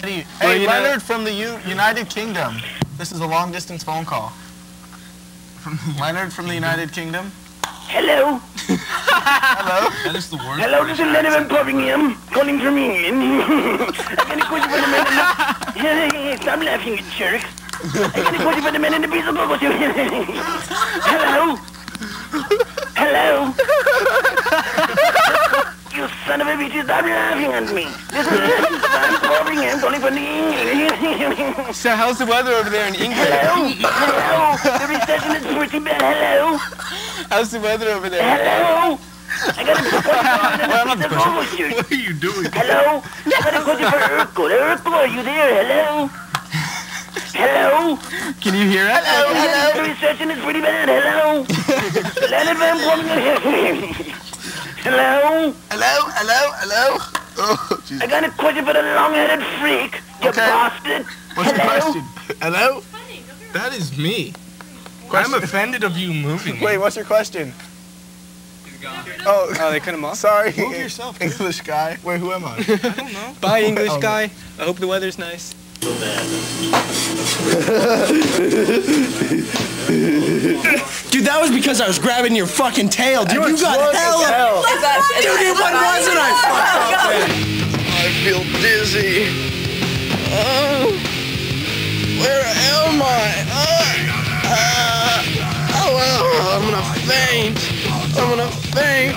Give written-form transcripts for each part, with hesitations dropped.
Hey, Leonard from the United Kingdom. This is a long-distance phone call. Leonard from the United Kingdom. Hello. Hello. That is the worst. Hello, this is Leonard from Birmingham, calling from England. I got a question for the man in the... Stop laughing, you jerk. I got a question for the man in the piece of bubble. Hello. Hello. You son of a bitch, stop laughing at me. This is Leonard from Birmingham, calling from England. So how's the weather over there in England? Hello. Hello. The recession is pretty bad. Hello. How's the weather over there? Hello. I got a question. What are you doing? Hello. I got a question for Urkel. Urkel, are you there? Hello. Hello. Can you hear us? Hello. The recession is pretty bad. Hello. Leonard Van Plummer. Hello. Hello. Oh, Jesus. I got a question for the long-headed freak. You bastard. What's your question? Hello? That is me. I'm offended of you moving. Wait, what's your question? Oh, they cut him off? Sorry. Move yourself, dude. English guy. Wait, who am I? I don't know. Bye, English guy. I hope the weather's nice. Dude, that was because I was grabbing your fucking tail, dude. You got hell. Dude, what wasn't I fucked up, man? I feel dizzy. Where am I? I'm gonna faint.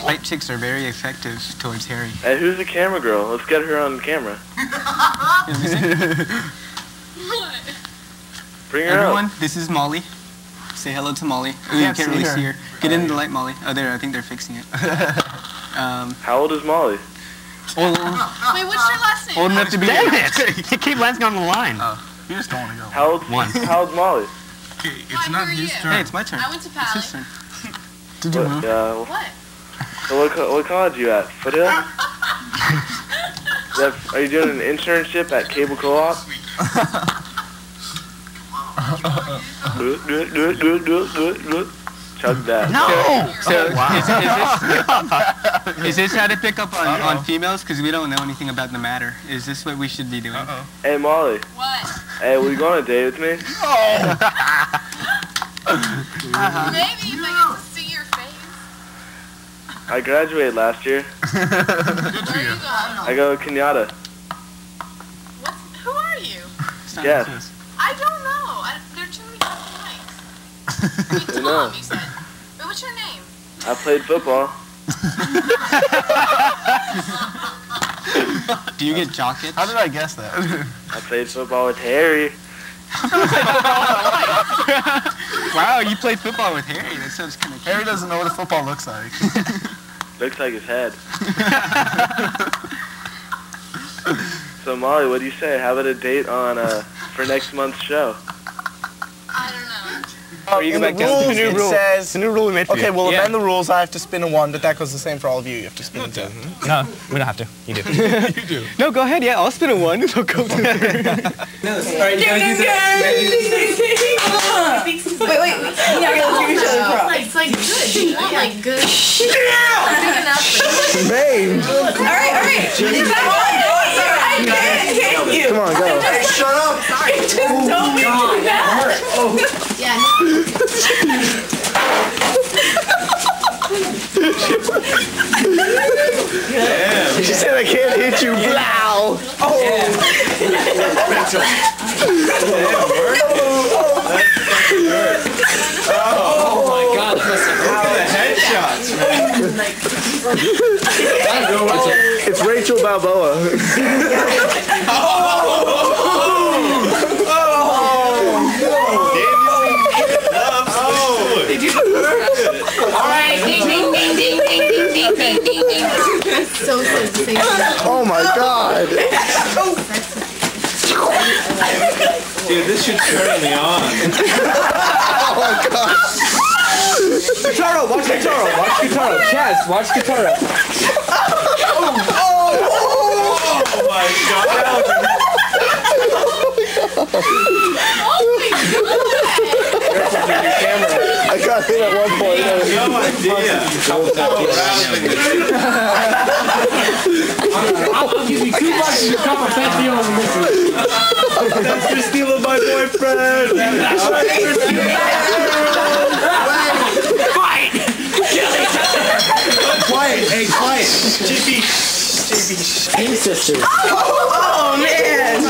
White chicks are very effective towards Harry. Hey, who's the camera girl? Let's get her on camera. Bring her Everyone, out. this is Molly. Say hello to Molly. Oh, you can't really see her. Get in the light, Molly. Oh, there. I think they're fixing it. How old is Molly? Old, Wait, what's your last name? old enough to be. Damn it! You keep landing on the line. You just don't want to go. How old? How old's Molly? Okay, Why, it's not who are his you? turn. Hey, it's my turn. I went to It's his Pally. turn. Did you move? What? What college you at? Foothill? Are you doing an internship at Cable Co-op? Chug that. No! So, is this how to pick up on females? Because we don't know anything about the matter. Is this what we should be doing? Hey, Molly. What? Hey, will you go on a date with me? Maybe if I get to see your face. I graduated last year. Where are you going? I go to Kenyatta. Who are you? Yes. I don't know. There are too many fucking names. I know. Tom, you said. But what's your name? I played football. Do you get jock itch? How did I guess that? I played football with Harry. Wow, you played football with Harry. That sounds kind of cute. Harry doesn't know what a football looks like. Looks like his head. So Molly, what do you say? How about a date on for next month's show? I don't know. Oh, you In go the back down to rules, the new it rule. says... It's a new rule we made for Okay, you. we'll amend the rules. I have to spin a 1, but that goes the same for all of you. You have to spin a 2. No, we don't have to. You do. You do. No, go ahead. Yeah, I'll spin a 1. It'll go to All right, you guys Wait. It's like good. You want like good. Good enough. Babe! All right. I can't you. Come on, go. Shut up. Sorry. Just don't make me mad. Yeah. She said I can't hit you, blow! Oh my God! Headshots, man. It's Rachel Balboa. All right. Ding, ding, ding, ding, ding, ding, ding. the same time. Oh my god. Dude, this should turn me on. Oh my god. Guitarro, watch Guitarro. Watch Guitarro. Chaz, watch Guitarro. Oh my god. I got hit at one point. No idea. I'll give you $2 and a cup of Pepsi on this. That's for stealing my boyfriend. Fight! Quiet, hey, quiet. JB. Team sisters. Oh, man.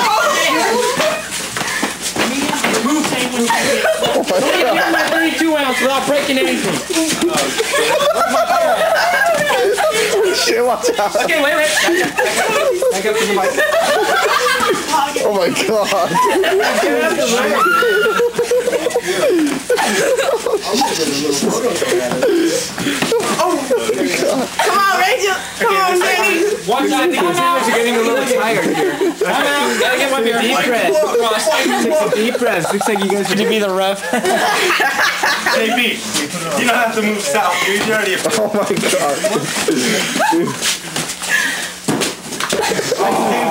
Oh my god. 32 ounce without breaking anything. Shit, watch out. Okay, wait. Back up to the mic. Oh my god. Come on, Rachel. Come on, Danny. Watch out, the consumers are getting a little tired here. Gotta get one here. Deep breath. Take some deep breaths. Looks like you guys could be the ref. JB, you don't have to move south. You're already a Oh my god.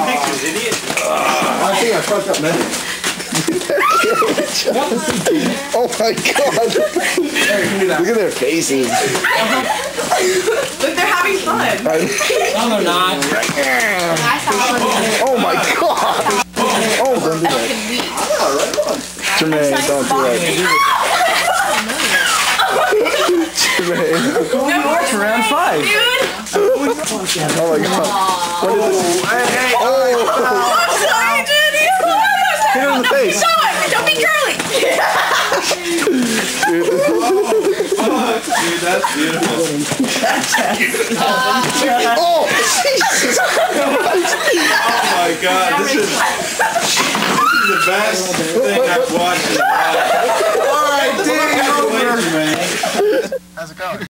pictures, idiot. I think I fucked up, man. Oh my god. Look at their faces. Look, they're having fun. No, they're not. Oh my god. Oh, don't do that. Jermaine, don't do that. Jermaine. It's round 5. Dude. Oh my god. What is this? Oh. I'm sorry, dude. Hit him in the face. Don't be girly. Dude, that's beautiful. Oh, Jesus Christ. Oh my god, this is the best thing I've watched in a while. All right, dig over. How's it going?